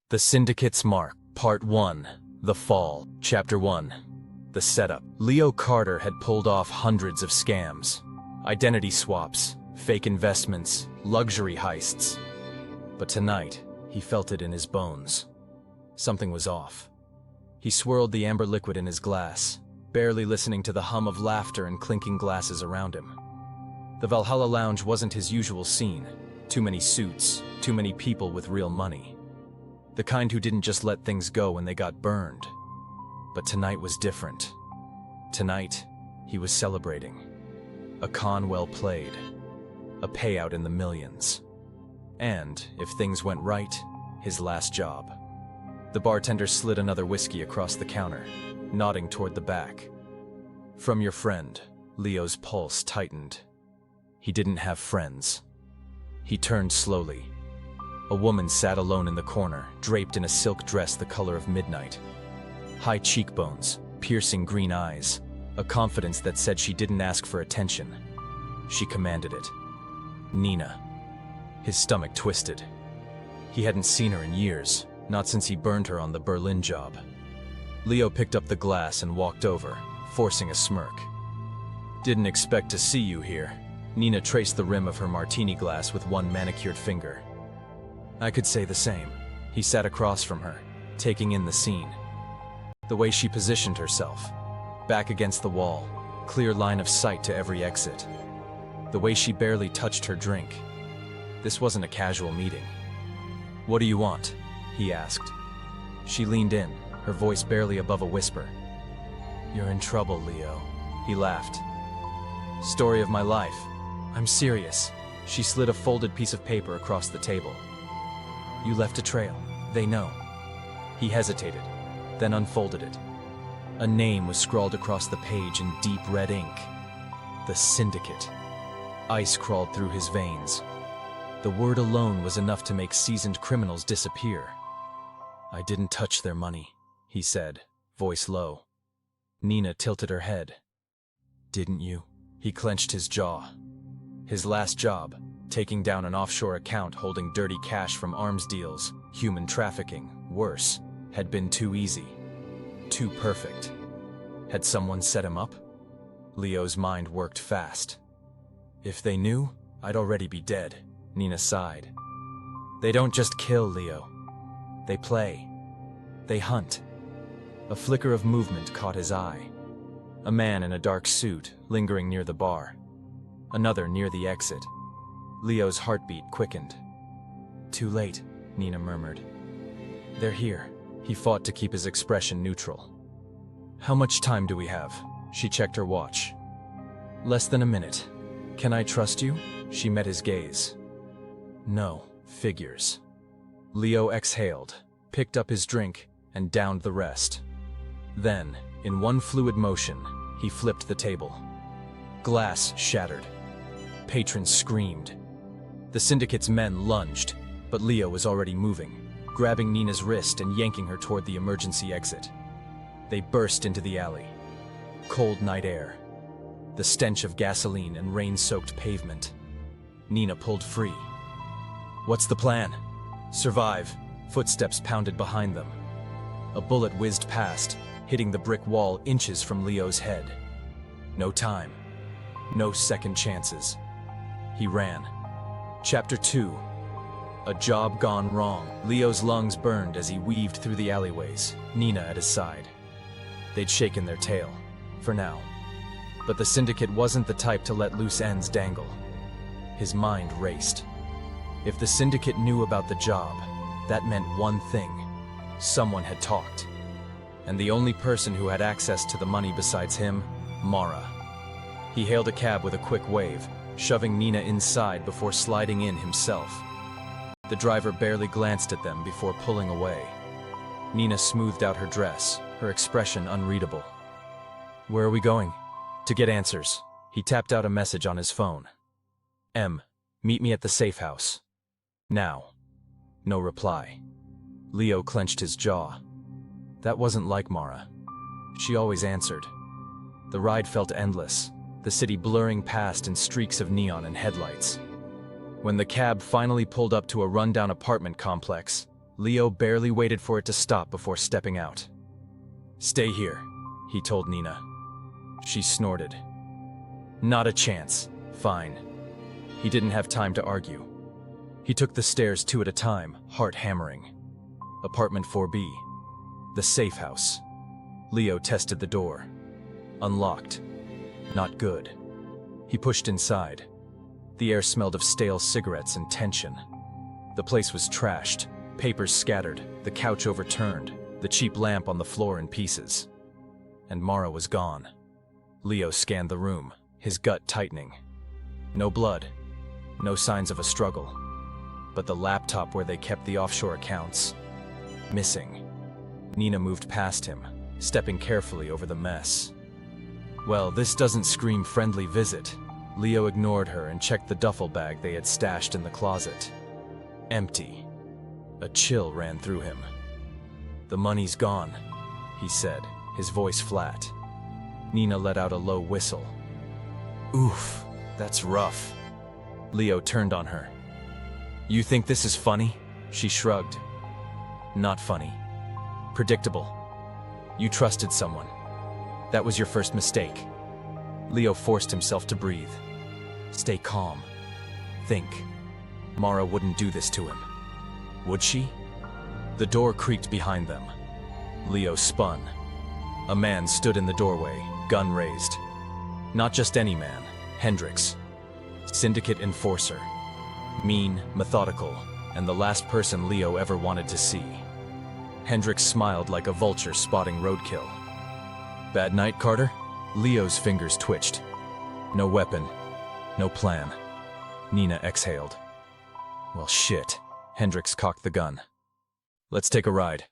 The Syndicates Mark, Part 1, The Fall, Chapter 1. The Setup. Leo Carter had pulled off hundreds of scams. Identity swaps, fake investments, luxury heists. But tonight, he felt it in his bones. Something was off. He swirled the amber liquid in his glass, barely listening to the hum of laughter and clinking glasses around him. The Valhalla Lounge wasn't his usual scene. Too many suits, too many people with real money. The kind who didn't just let things go when they got burned. But tonight was different. Tonight, he was celebrating. A con well played. A payout in the millions. And, if things went right, his last job. The bartender slid another whiskey across the counter, nodding toward the back. From your friend, Leo's pulse tightened. He didn't have friends. He turned slowly. A woman sat alone in the corner, draped in a silk dress the color of midnight. High cheekbones, piercing green eyes, a confidence that said she didn't ask for attention. She commanded it. Nina. His stomach twisted. He hadn't seen her in years, not since he burned her on the Berlin job. Leo picked up the glass and walked over, forcing a smirk. Didn't expect to see you here. Nina traced the rim of her martini glass with one manicured finger. I could say the same. He sat across from her, taking in the scene. The way she positioned herself, back against the wall, clear line of sight to every exit. The way she barely touched her drink. This wasn't a casual meeting. What do you want? He asked. She leaned in, her voice barely above a whisper. You're in trouble, Leo. He laughed. Story of my life. I'm serious. She slid a folded piece of paper across the table. You left a trail. They know. He hesitated, then unfolded it. A name was scrawled across the page in deep red ink. The Syndicate. Ice crawled through his veins. The word alone was enough to make seasoned criminals disappear. I didn't touch their money, he said, voice low. Nina tilted her head. Didn't you? He clenched his jaw. His last job, taking down an offshore account holding dirty cash from arms deals, human trafficking, worse, had been too easy. Too perfect. Had someone set him up? Leo's mind worked fast. If they knew, I'd already be dead, Nina sighed. They don't just kill, Leo. They play. They hunt. A flicker of movement caught his eye. A man in a dark suit, lingering near the bar. Another near the exit. Leo's heartbeat quickened. Too late, Nina murmured. They're here. He fought to keep his expression neutral. How much time do we have? She checked her watch. Less than a minute. Can I trust you? She met his gaze. No, figures. Leo exhaled, picked up his drink, and downed the rest. Then, in one fluid motion, he flipped the table. Glass shattered. Patrons screamed. The Syndicate's men lunged, but Leo was already moving, grabbing Nina's wrist and yanking her toward the emergency exit. They burst into the alley. Cold night air. The stench of gasoline and rain-soaked pavement. Nina pulled free. What's the plan? Survive. Footsteps pounded behind them. A bullet whizzed past, hitting the brick wall inches from Leo's head. No time. No second chances. He ran. Chapter 2. A job gone wrong. Leo's lungs burned as he weaved through the alleyways, Nina at his side. They'd shaken their tail, for now. But the Syndicate wasn't the type to let loose ends dangle. His mind raced. If the Syndicate knew about the job, that meant one thing. Someone had talked. And the only person who had access to the money besides him, Mara. He hailed a cab with a quick wave, shoving Nina inside before sliding in himself. The driver barely glanced at them before pulling away. Nina smoothed out her dress, her expression unreadable. Where are we going? To get answers. He tapped out a message on his phone. Meet me at the safe house. Now. No reply. Leo clenched his jaw. That wasn't like Mara. She always answered. The ride felt endless, the city blurring past in streaks of neon and headlights. When the cab finally pulled up to a rundown apartment complex, Leo barely waited for it to stop before stepping out. "Stay here," he told Nina. She snorted. "Not a chance. Fine." He didn't have time to argue. He took the stairs 2 at a time, heart hammering. Apartment 4B. The safe house. Leo tested the door. Unlocked. Not good. He pushed inside. The air smelled of stale cigarettes and tension. The place was trashed, papers scattered, the couch overturned, the cheap lamp on the floor in pieces. And Mara was gone. Leo scanned the room, his gut tightening. No blood. No signs of a struggle. But the laptop where they kept the offshore accounts. Missing. Nina moved past him, stepping carefully over the mess. "Well, this doesn't scream friendly visit." Leo ignored her and checked the duffel bag they had stashed in the closet. Empty. A chill ran through him. "The money's gone," he said, his voice flat. Nina let out a low whistle. "Oof, that's rough." Leo turned on her. "You think this is funny?" She shrugged. "Not funny. Predictable. You trusted someone. That was your first mistake." Leo forced himself to breathe. Stay calm. Think. Mara wouldn't do this to him. Would she? The door creaked behind them. Leo spun. A man stood in the doorway, gun raised. Not just any man, Hendricks. Syndicate enforcer. Mean, methodical, and the last person Leo ever wanted to see. Hendricks smiled like a vulture spotting roadkill. "Bad night, Carter?" Leo's fingers twitched. "No weapon. No plan." Nina exhaled. "Well, shit." Hendricks cocked the gun. "Let's take a ride."